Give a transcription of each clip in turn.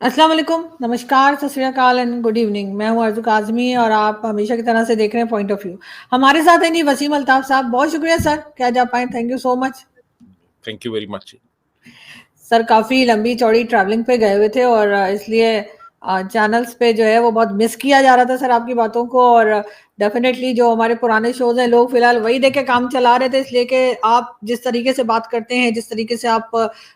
السلام علیکم، نمشکار، ست سری اکال اینڈ گڈ ایوننگ۔ میں ہوں ارزو کاظمی اور آپ ہمیشہ کی طرح سے دیکھ رہے ہیں پوائنٹ آف ویو۔ ہمارے ساتھ ہے نہیں وسیم الطاف صاحب، بہت شکریہ سر کہ آج آپ آئیں، thank you so much thank you very much. Sir. کافی لمبی چوڑی ٹریولنگ پہ گئے ہوئے تھے اور اس لیے چینلز پہ جو ہے وہ بہت مس کیا جا رہا تھا سر آپ کی باتوں کو، اور ڈیفینیٹلی جو ہمارے پرانے شوز ہیں لوگ فی الحال وہی دیکھ کے کام چلا رہے تھے، اس لیے کہ آپ جس طریقے سے بات کرتے ہیں، جس طریقے سے آپ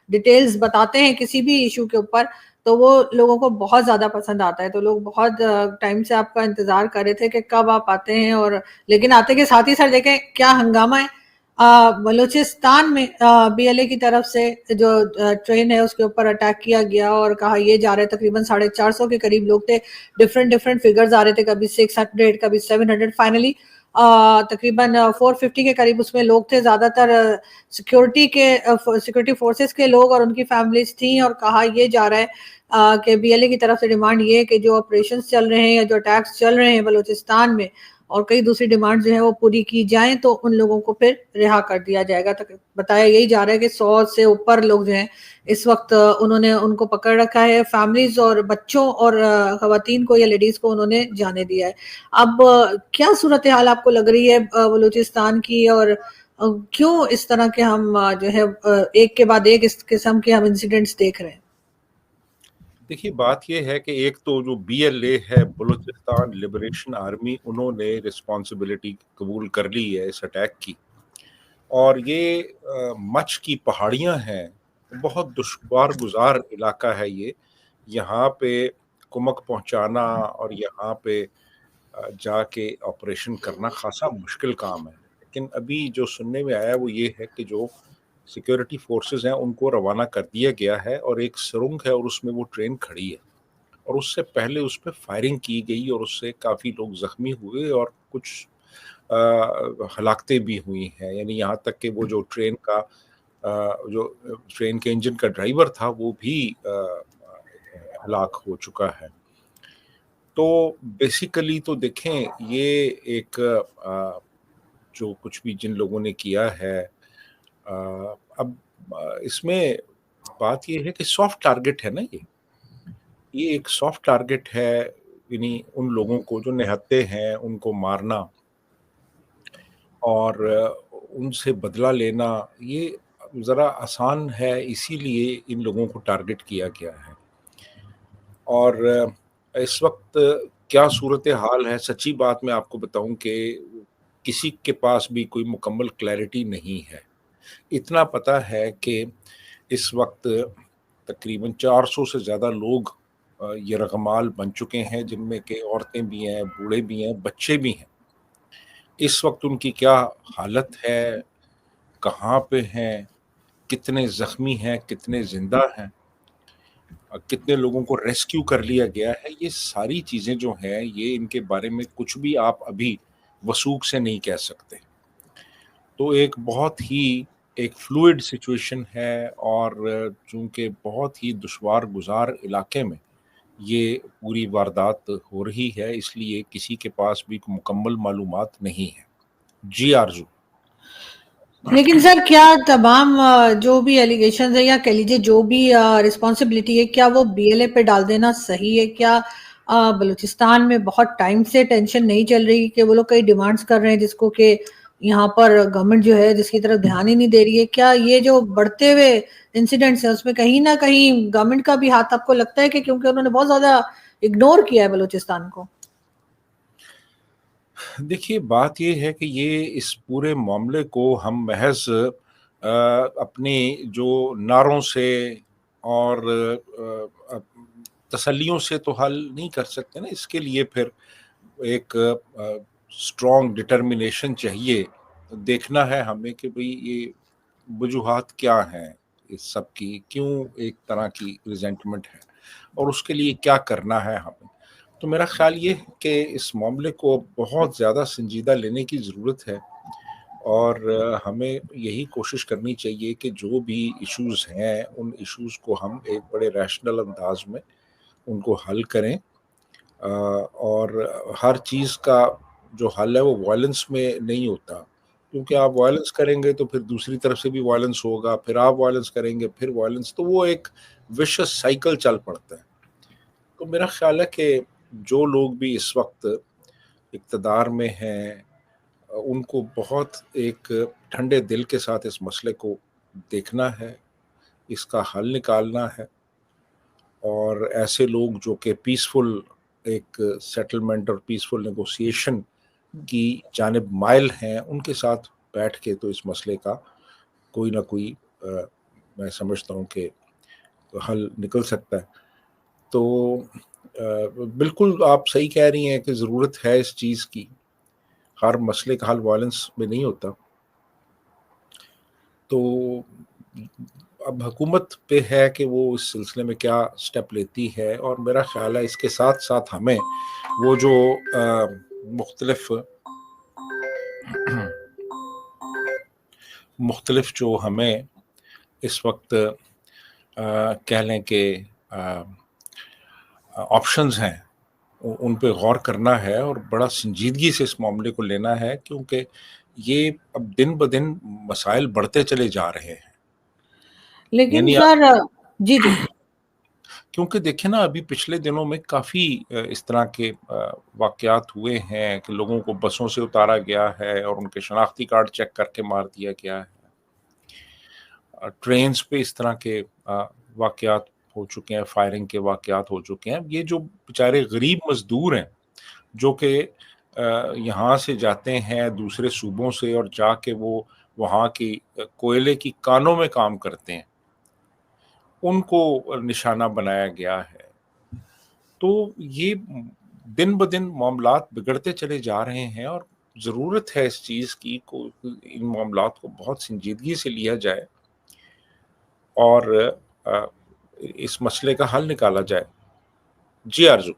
ڈیٹیلز بتاتے ہیں کسی بھی ایشو کے اوپر، تو وہ لوگوں کو بہت زیادہ پسند آتا ہے۔ تو لوگ بہت ٹائم سے آپ کا انتظار کر رہے تھے کہ کب آپ آتے ہیں، اور لیکن آتے کے ساتھ ہی سر دیکھیں کیا ہنگامہ ہے بلوچستان میں۔ بی ایل اے کی طرف سے جو ٹرین ہے اس کے اوپر اٹیک کیا گیا اور کہا یہ جا رہے تقریباً 450 کے قریب لوگ تھے، ڈفرینٹ فگرز آ رہے تھے، کبھی 600 کبھی 700، فائنلی تقریباً 450 کے قریب اس میں لوگ تھے، زیادہ تر سیکورٹی فورسز کے لوگ اور ان کی فیملیز تھیں، اور کہا یہ جا رہا ہے کہ بی ایل اے کی طرف سے ڈیمانڈ یہ ہے کہ جو آپریشنز چل رہے ہیں یا جو اٹیکس چل رہے ہیں بلوچستان میں اور کئی دوسری ڈیمانڈ جو ہیں وہ پوری کی جائیں تو ان لوگوں کو پھر رہا کر دیا جائے گا۔ بتایا یہی جا رہا ہے کہ 100 سے اوپر لوگ جو ہیں اس وقت انہوں نے ان کو پکڑ رکھا ہے، فیملیز اور بچوں اور خواتین کو یا لیڈیز کو انہوں نے جانے دیا ہے۔ اب کیا صورتحال آپ کو لگ رہی ہے بلوچستان کی، اور کیوں اس طرح کے ہم جو ہے ایک کے بعد ایک اس قسم کے ہم انسیڈنٹس دیکھ رہے ہیں؟ دیکھیے بات یہ ہے کہ ایک تو جو بی ایل اے ہے، بلوچستان لبریشن آرمی، انہوں نے رسپانسبلٹی قبول کر لی ہے اس اٹیک کی، اور یہ مچھ کی پہاڑیاں ہیں، بہت دشوار گزار علاقہ ہے یہ، یہاں پہ کمک پہنچانا اور یہاں پہ جا کے آپریشن کرنا خاصا مشکل کام ہے۔ لیکن ابھی جو سننے میں آیا وہ یہ ہے کہ جو سیکیورٹی فورسز ہیں ان کو روانہ کر دیا گیا ہے، اور ایک سرنگ ہے اور اس میں وہ ٹرین کھڑی ہے، اور اس سے پہلے اس پہ فائرنگ کی گئی اور اس سے کافی لوگ زخمی ہوئے اور کچھ ہلاکتیں بھی ہوئی ہیں، یعنی یہاں تک کہ وہ جو ٹرین کے انجن کا ڈرائیور تھا وہ بھی ہلاک ہو چکا ہے۔ تو بیسیکلی تو دیکھیں یہ ایک جو کچھ بھی جن لوگوں نے کیا ہے، اب اس میں بات یہ ہے کہ سافٹ ٹارگٹ ہے نا، یہ ایک سافٹ ٹارگٹ ہے، یعنی ان لوگوں کو جو نہتے ہیں ان کو مارنا اور ان سے بدلہ لینا یہ ذرا آسان ہے، اسی لیے ان لوگوں کو ٹارگٹ کیا گیا ہے۔ اور اس وقت کیا صورتحال ہے، سچی بات میں آپ کو بتاؤں کہ کسی کے پاس بھی کوئی مکمل کلیئرٹی نہیں ہے۔ اتنا پتہ ہے کہ اس وقت تقریباً 400 سے زیادہ لوگ یرغمال بن چکے ہیں، جن میں کہ عورتیں بھی ہیں، بوڑھے بھی ہیں، بچے بھی ہیں۔ اس وقت ان کی کیا حالت ہے، کہاں پہ ہیں، کتنے زخمی ہیں، کتنے زندہ ہیں، کتنے لوگوں کو ریسکیو کر لیا گیا ہے، یہ ساری چیزیں جو ہیں یہ ان کے بارے میں کچھ بھی آپ ابھی وثوق سے نہیں کہہ سکتے۔ تو ایک بہت ہی ایک فلوئڈ سچویشن ہے، اور چونکہ بہت ہی دشوار گزار علاقے میں یہ پوری واردات ہو رہی ہے، اس لیے کسی کے پاس بھی مکمل معلومات نہیں ہے۔ جی آرزو۔ لیکن سر کیا تمام جو بھی ایلیگیشنز ہیں یا کہہ لیجیے جو بھی رسپانسبلٹی ہے، کیا وہ بی ایل اے پہ ڈال دینا صحیح ہے؟ کیا بلوچستان میں بہت ٹائم سے ٹینشن نہیں چل رہی کہ وہ لوگ کئی ڈیمانڈز کر رہے ہیں جس کو کہ یہاں پر گورنمنٹ جو ہے جس کی طرف دھیان ہی نہیں دے رہی ہے؟ کیا یہ جو بڑھتے ہوئے انسیڈنٹس ہیں اس میں کہیں نہ کہیں گورنمنٹ کا بھی ہاتھ آپ کو لگتا ہے کہ کیونکہ انہوں نے بہت زیادہ اگنور کیا ہے بلوچستان کو؟ دیکھیے بات یہ ہے کہ یہ اس پورے معاملے کو ہم محض اپنی جو نعروں سے اور تسلیوں سے تو حل نہیں کر سکتے نا، اس کے لیے پھر ایک اسٹرانگ ڈٹرمنیشن چاہیے۔ دیکھنا ہے ہمیں کہ بھئی یہ وجوہات کیا ہیں، اس سب کی کیوں ایک طرح کی ریزنٹمنٹ ہے، اور اس کے لیے کیا کرنا ہے ہمیں۔ تو میرا خیال یہ ہے کہ اس معاملے کو بہت زیادہ سنجیدہ لینے کی ضرورت ہے، اور ہمیں یہی کوشش کرنی چاہیے کہ جو بھی ایشوز ہیں ان ایشوز کو ہم ایک بڑے ریشنل انداز میں ان کو حل کریں، اور ہر چیز کا جو حل ہے وہ وائلنس میں نہیں ہوتا، کیونکہ آپ وائلنس کریں گے تو پھر دوسری طرف سے بھی وائلنس ہوگا، پھر آپ وائلنس کریں گے پھر وائلنس، تو وہ ایک وشس سائیکل چل پڑتا ہے۔ تو میرا خیال ہے کہ جو لوگ بھی اس وقت اقتدار میں ہیں ان کو بہت ایک ٹھنڈے دل کے ساتھ اس مسئلے کو دیکھنا ہے، اس کا حل نکالنا ہے، اور ایسے لوگ جو کہ پیسفل ایک سیٹلمنٹ اور پیسفل نیگوسیشن کی جانب مائل ہیں ان کے ساتھ بیٹھ کے تو اس مسئلے کا کوئی نہ کوئی میں سمجھتا ہوں کہ حل نکل سکتا ہے۔ تو بالکل آپ صحیح کہہ رہی ہیں کہ ضرورت ہے اس چیز کی، ہر مسئلے کا حل وائلنس میں نہیں ہوتا۔ تو اب حکومت پہ ہے کہ وہ اس سلسلے میں کیا سٹیپ لیتی ہے، اور میرا خیال ہے اس کے ساتھ ساتھ ہمیں وہ جو مختلف جو ہمیں اس وقت کہہ لیں کہ آپشنز ہیں ان پہ غور کرنا ہے اور بڑا سنجیدگی سے اس معاملے کو لینا ہے، کیونکہ یہ اب دن بدن مسائل بڑھتے چلے جا رہے ہیں۔ لیکن یعنی سر جی جی کیونکہ دیکھیں نا ابھی پچھلے دنوں میں کافی اس طرح کے واقعات ہوئے ہیں کہ لوگوں کو بسوں سے اتارا گیا ہے اور ان کے شناختی کارڈ چیک کر کے مار دیا گیا ہے، ٹرینز پہ اس طرح کے واقعات ہو چکے ہیں، فائرنگ کے واقعات ہو چکے ہیں۔ یہ جو بیچارے غریب مزدور ہیں جو کہ یہاں سے جاتے ہیں دوسرے صوبوں سے اور جا کے وہ وہاں کی کوئلے کی کانوں میں کام کرتے ہیں، ان کو نشانہ بنایا گیا ہے۔ تو یہ دن بدن معاملات بگڑتے چلے جا رہے ہیں، اور ضرورت ہے اس چیز کی کو ان معاملات کو بہت سنجیدگی سے لیا جائے اور اس مسئلے کا حل نکالا جائے۔ جی آرزو۔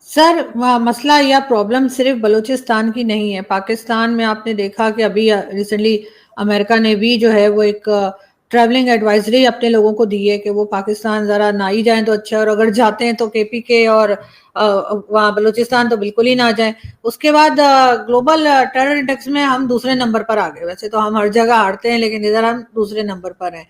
سر مسئلہ یا پرابلم صرف بلوچستان کی نہیں ہے، پاکستان میں آپ نے دیکھا کہ ابھی ریسنٹلی امریکہ نے بھی جو ہے وہ ایک ٹریولنگ ایڈوائزری اپنے لوگوں کو دی ہے کہ وہ پاکستان ذرا نہ ہی جائیں تو اچھا ہے، اور اگر جاتے ہیں تو کے پی کے اور وہاں بلوچستان تو بالکل ہی نہ جائیں۔ اس کے بعد گلوبل ٹیرر انڈیکس میں ہم دوسرے نمبر پر آ گئے، ویسے تو ہم ہر جگہ ہارتے ہیں لیکن ادھر ہم دوسرے نمبر پر ہیں۔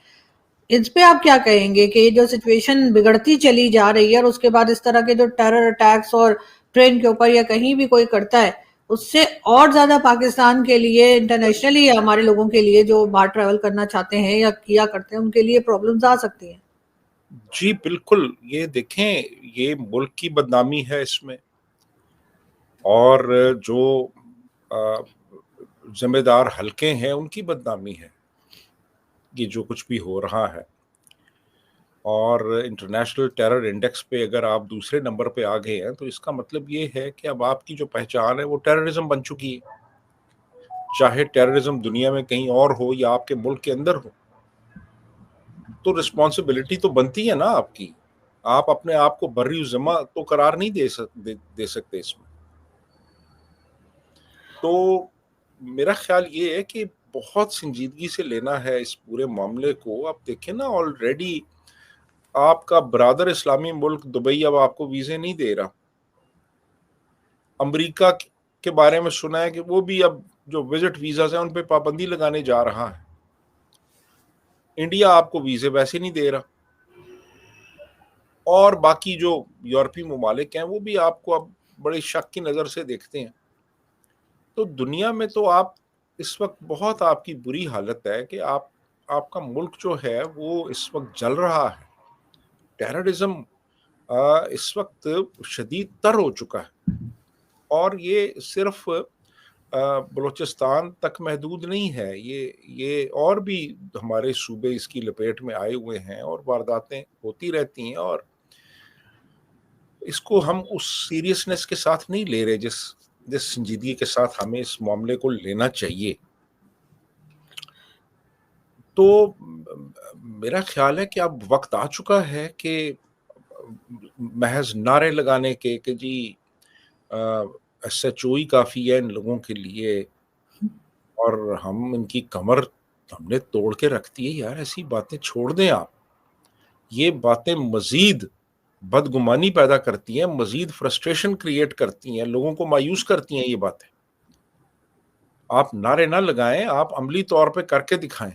اس پہ آپ کیا کہیں گے کہ یہ جو سچویشن بگڑتی چلی جا رہی ہے اور اس کے بعد اس طرح کے جو ٹیرر اٹیکس اور ٹرین کے اوپر یا کہیں بھی کوئی کرتا ہے، اس سے اور زیادہ پاکستان کے لیے انٹرنیشنلی ہمارے لوگوں کے لیے جو باہر ٹریول کرنا چاہتے ہیں یا کیا کرتے ہیں ان کے لیے پرابلمز آ سکتی ہیں؟ جی بالکل، یہ دیکھیں یہ ملک کی بدنامی ہے اس میں، اور جو ذمہ دار حلقے ہیں ان کی بدنامی ہے یہ جو کچھ بھی ہو رہا ہے۔ اور انٹرنیشنل ٹیرر انڈیکس پہ اگر آپ دوسرے نمبر پہ آ گئے ہیں تو اس کا مطلب یہ ہے کہ اب آپ کی جو پہچان ہے وہ ٹیررزم بن چکی ہے، چاہے ٹیررزم دنیا میں کہیں اور ہو یا آپ کے ملک کے اندر ہو۔ تو رسپانسبلٹی تو بنتی ہے نا آپ کی، آپ اپنے آپ کو بری ذمہ تو قرار نہیں دے سکتے اس میں۔ تو میرا خیال یہ ہے کہ بہت سنجیدگی سے لینا ہے اس پورے معاملے کو۔ آپ دیکھیں نا آلریڈی آپ کا برادر اسلامی ملک دبئی اب آپ کو ویزے نہیں دے رہا، امریکہ کے بارے میں سنا ہے کہ وہ بھی اب جو وزٹ ویزاز ہیں ان پہ پابندی لگانے جا رہا ہے، انڈیا آپ کو ویزے ویسے نہیں دے رہا، اور باقی جو یورپی ممالک ہیں وہ بھی آپ کو اب بڑے شک کی نظر سے دیکھتے ہیں۔ تو دنیا میں تو آپ اس وقت بہت آپ کی بری حالت ہے کہ آپ کا ملک جو ہے وہ اس وقت جل رہا ہے، ٹیررزم اس وقت شدید تر ہو چکا ہے، اور یہ صرف بلوچستان تک محدود نہیں ہے، یہ اور بھی ہمارے صوبے اس کی لپیٹ میں آئے ہوئے ہیں اور وارداتیں ہوتی رہتی ہیں، اور اس کو ہم اس سیریسنس کے ساتھ نہیں لے رہے جس سنجیدگی کے ساتھ ہمیں اس معاملے کو لینا چاہیے۔ تو میرا خیال ہے کہ اب وقت آ چکا ہے کہ محض نعرے لگانے کے کہ جی ایس ایچ او ہی کافی ہے ان لوگوں کے لیے اور ہم ان کی کمر ہم نے توڑ کے رکھ دی ہے، یار ایسی باتیں چھوڑ دیں آپ۔ یہ باتیں مزید بدگمانی پیدا کرتی ہیں، مزید فرسٹریشن کریٹ کرتی ہیں، لوگوں کو مایوس کرتی ہیں یہ باتیں۔ آپ نعرے نہ لگائیں، آپ عملی طور پہ کر کے دکھائیں۔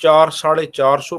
400-450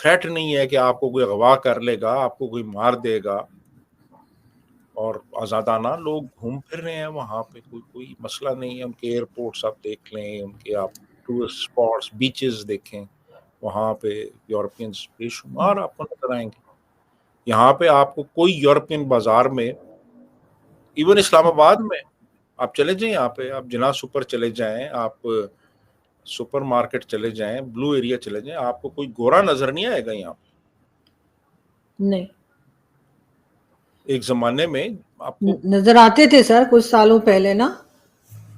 تھریٹ نہیں ہے کہ آپ کو کوئی اغوا کر لے گا, آپ کو کوئی مار دے گا, اور آزادانہ لوگ گھوم پھر رہے ہیں وہاں پہ, کوئی مسئلہ نہیں ہے. ان کے ایئرپورٹس آپ دیکھ لیں, ان کے آپ ٹورسٹ اسپاٹس, بیچز دیکھیں, وہاں پہ یورپینز بے شمار آپ کو نظر آئیں گے. یہاں پہ آپ کو کوئی یورپین بازار میں, ایون اسلام آباد میں آپ چلے جائیں, یہاں پہ آپ جناح سپر چلے جائیں, آپ سپر مارکیٹ چلے جائیں, بلو ایریا چلے جائیں, آپ کو کوئی گورا نظر نہیں آئے گا یہاں پہ. نہیں, ایک زمانے میں آپ کو نظر آتے تھے سر کچھ سالوں پہلے نا,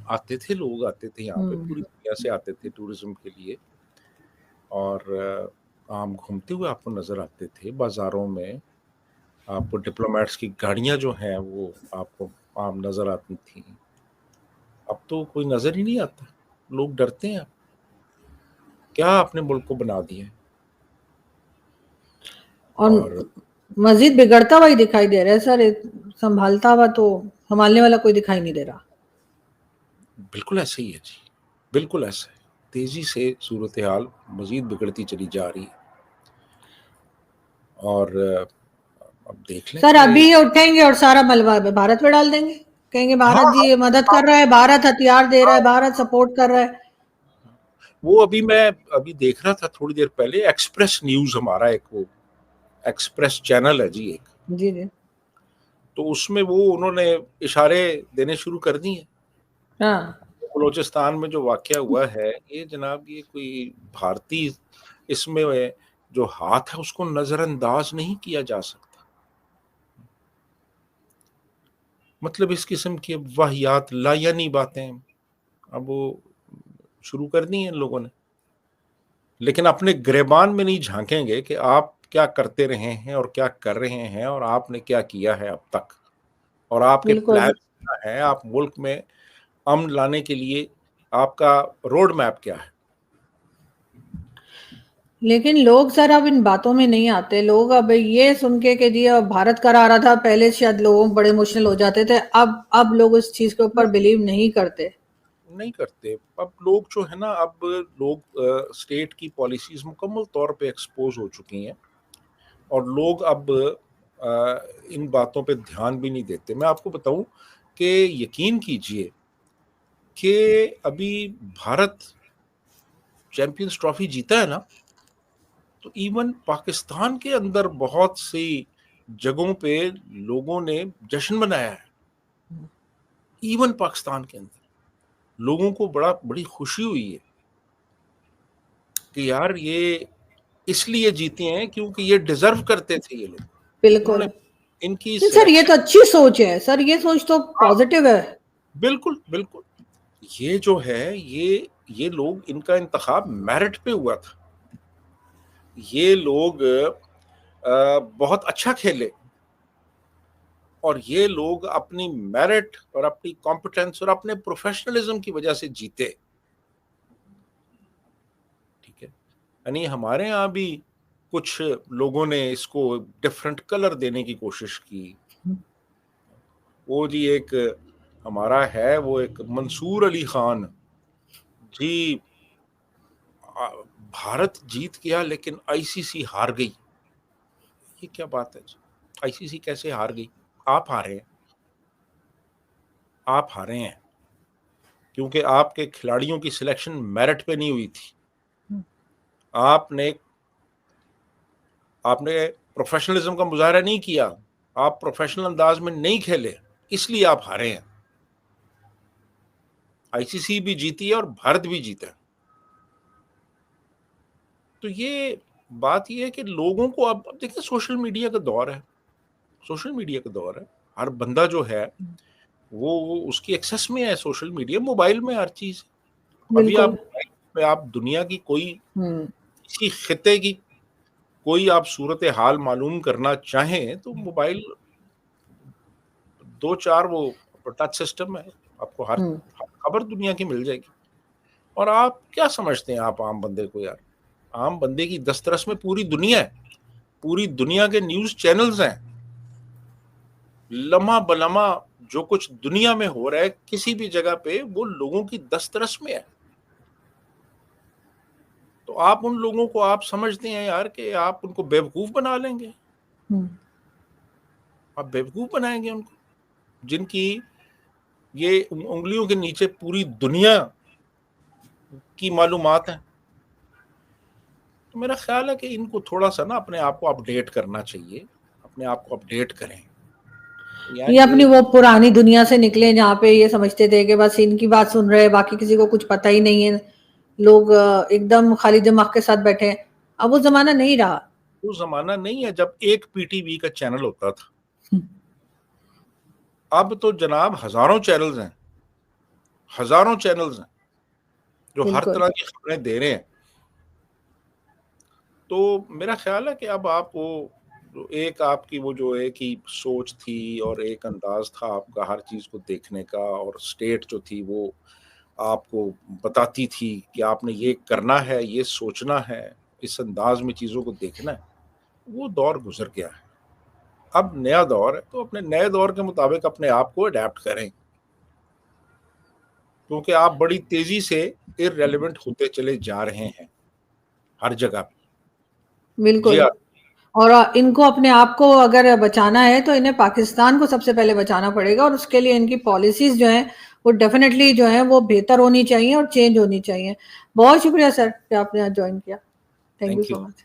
آتے تھے, لوگ آتے تھے یہاں پہ, پوری دنیا سے آتے تھے ٹورزم کے لیے, اور عام گھومتے ہوئے آپ کو نظر آتے تھے بازاروں میں. آپ کو ڈپلومیٹس کی گاڑیاں جو ہیں وہ آپ کو عام نظر آتی تھیں. اب تو کوئی نظر ہی نہیں آتا, لوگ ڈرتے ہیں. کیا اپنے ملک کو بنا دیا ہے, اور مزید بگڑتا ہوا ہی دکھائی دے رہا ہے سر, سنبھالتا ہوا تو سنبھالنے والا کوئی دکھائی نہیں دے رہا. بالکل ایسے ہی ہے جی, بالکل ایسا ہے. تیزی سے صورتحال مزید بگڑتی چلی جا رہی ہے. اور اب دیکھ لیں سر کہ ابھی اٹھیں گے اور سارا ملبہ بھارت پہ ڈال دیں گے, کہیں گے ہاں بھارت جی مدد کر رہا ہے, بھارت ہتھیار دے رہا ہے, بھارت سپورٹ کر رہا ہے. وہ میں ابھی دیکھ رہا تھا تھوڑی دیر پہلے, ایکسپریس نیوز ہمارا ایک وہ ایکسپریس چینل ہے جی ایک, جی جی, تو اس میں وہ انہوں نے اشارے دینے شروع کر دی ہیں. ہاں, بلوچستان میں جو واقعہ ہوا ہے یہ جناب, یہ کوئی بھارتی اس میں جو ہاتھ ہے اس کو نظر انداز نہیں کیا جا سکتا. مطلب اس قسم کی واہیات لایعنی باتیں اب وہ شروع کر دی ہیں ان لوگوں نے, لیکن اپنے گریبان میں نہیں جھانکیں گے کہ آپ کیا کرتے رہے ہیں اور کیا کر رہے ہیں, اور آپ نے کیا کیا ہے اب تک, اور آپ کے بالکل. پلان کیا ہے, آپ ملک میں امن لانے کے لیے آپ کا روڈ میپ کیا ہے. لیکن لوگ سر اب ان باتوں میں نہیں آتے. لوگ اب یہ سن کے کہ جی بھارت کرا رہا تھا, پہلے شاید لوگوں بڑے ایموشنل ہو جاتے تھے, اب لوگ اس چیز کے اوپر بلیو نہیں کرتے. اب لوگ جو ہے نا, اب لوگ اسٹیٹ کی پالیسیز مکمل طور پہ ایکسپوز ہو چکی ہیں, اور لوگ اب ان باتوں پہ دھیان بھی نہیں دیتے. میں آپ کو بتاؤں کہ یقین کیجئے کہ ابھی بھارت چیمپئنز ٹرافی جیتا ہے نا, تو ایون پاکستان کے اندر بہت سی جگہوں پہ لوگوں نے جشن منایا ہے. ایون پاکستان کے اندر لوگوں کو بڑی خوشی ہوئی ہے کہ یار یہ اس لیے جیتے ہیں کیونکہ یہ ڈیزرو کرتے تھے یہ لوگ. انہوں بالکل. نے ان کی سر یہ تو سلیکشن, اچھی سوچ ہے سر, یہ سوچ تو پازیٹیو ہے. بالکل بالکل, یہ جو ہے یہ لوگ, ان کا انتخاب میرٹ پہ ہوا تھا. یہ لوگ بہت اچھا کھیلے, اور یہ لوگ اپنی میرٹ اور اپنی کمپٹنس اور اپنے پروفیشنلزم کی وجہ سے جیتے. ٹھیک ہے, یعنی ہمارے ہاں بھی کچھ لوگوں نے اس کو ڈفرنٹ کلر دینے کی کوشش کی. وہ جی ایک ہمارا ہے, وہ ایک منصور علی خان جی, بھارت جیت گیا لیکن آئی سی سی ہار گئی. یہ کیا بات ہے جی, آئی سی سی کیسے ہار گئی؟ آپ ہارے ہیں, آپ ہارے ہیں کیونکہ آپ کے کھلاڑیوں کی سلیکشن میرٹ پہ نہیں ہوئی تھی. آپ نے پروفیشنلزم کا مظاہرہ نہیں کیا, آپ پروفیشنل انداز میں نہیں کھیلے, اس لیے آپ ہارے ہیں. آئی سی سی بھی جیتی ہے اور بھارت بھی جیتا ہے. تو یہ بات یہ ہے کہ لوگوں کو اب دیکھیں, سوشل میڈیا کا دور ہے, سوشل میڈیا کا دور ہے. ہر بندہ جو ہے وہ اس کی ایکسس میں ہے, سوشل میڈیا, موبائل میں ہر چیز. ابھی بالکل. آپ دنیا کی کوئی کسی خطے کی کوئی آپ صورتحال معلوم کرنا چاہیں تو موبائل 2-4 وہ ٹچ سسٹم ہے, آپ کو ہر خبر دنیا کی مل جائے گی. اور آپ کیا سمجھتے ہیں, آپ عام بندے کو, یار عام بندے کی دسترس میں پوری دنیا ہے, پوری دنیا کے نیوز چینلز ہیں. لمحہ بلمحہ جو کچھ دنیا میں ہو رہا ہے کسی بھی جگہ پہ, وہ لوگوں کی دسترس میں ہے. تو تو آپ ان لوگوں کو آپ سمجھتے ہیں یار کہ آپ ان کو بیوقوف بنا لیں گے؟ آپ بیوقوف بنائیں گے ان کو جن کی یہ انگلیوں کے نیچے پوری دنیا کی معلومات ہیں؟ تو میرا خیال ہے کہ ان کو تھوڑا سا نا اپنے آپ کو اپڈیٹ کرنا چاہیے، اپنے آپ کو اپڈیٹ کریں. یہ اپنی وہ پرانی دنیا سے نکلے جہاں پہ یہ سمجھتے تھے کہ بس ان کی بات سن رہے، باقی کسی کو کچھ پتہ ہی نہیں ہے، لوگ ایک دم خالی دماغ کے ساتھ بیٹھے ہیں. اب وہ زمانہ نہیں رہا. وہ زمانہ نہیں ہے جب ایک پی ٹی وی کا چینل ہوتا تھا. اب تو جناب ہزاروں چینلز ہیں جو ہر طرح کی خبریں دے رہے ہیں. تو میرا خیال ہے کہ اب آپ وہ ایک آپ کی وہ جو ایک ہی سوچ تھی اور ایک انداز تھا آپ کا ہر چیز کو دیکھنے کا، اور اسٹیٹ جو تھی وہ آپ کو بتاتی تھی کہ آپ نے یہ کرنا ہے، یہ سوچنا ہے، اس انداز میں چیزوں کو دیکھنا ہے، وہ دور گزر گیا ہے. اب نیا دور ہے، تو اپنے نئے دور کے مطابق اپنے آپ کو اڈیپٹ کریں، کیونکہ آپ بڑی تیزی سے ارریلیونٹ ہوتے چلے جا رہے ہیں ہر جگہ پہ. بالکل. اور ان کو اپنے آپ کو اگر بچانا ہے تو انہیں پاکستان کو سب سے پہلے بچانا پڑے گا، اور اس کے لیے ان کی پالیسیز جو ہیں وہ ڈیفینیٹلی جو ہیں وہ بہتر ہونی چاہیے اور چینج ہونی چاہیے. بہت شکریہ سر کہ آپ نے آج جوائن کیا. Thank you so much.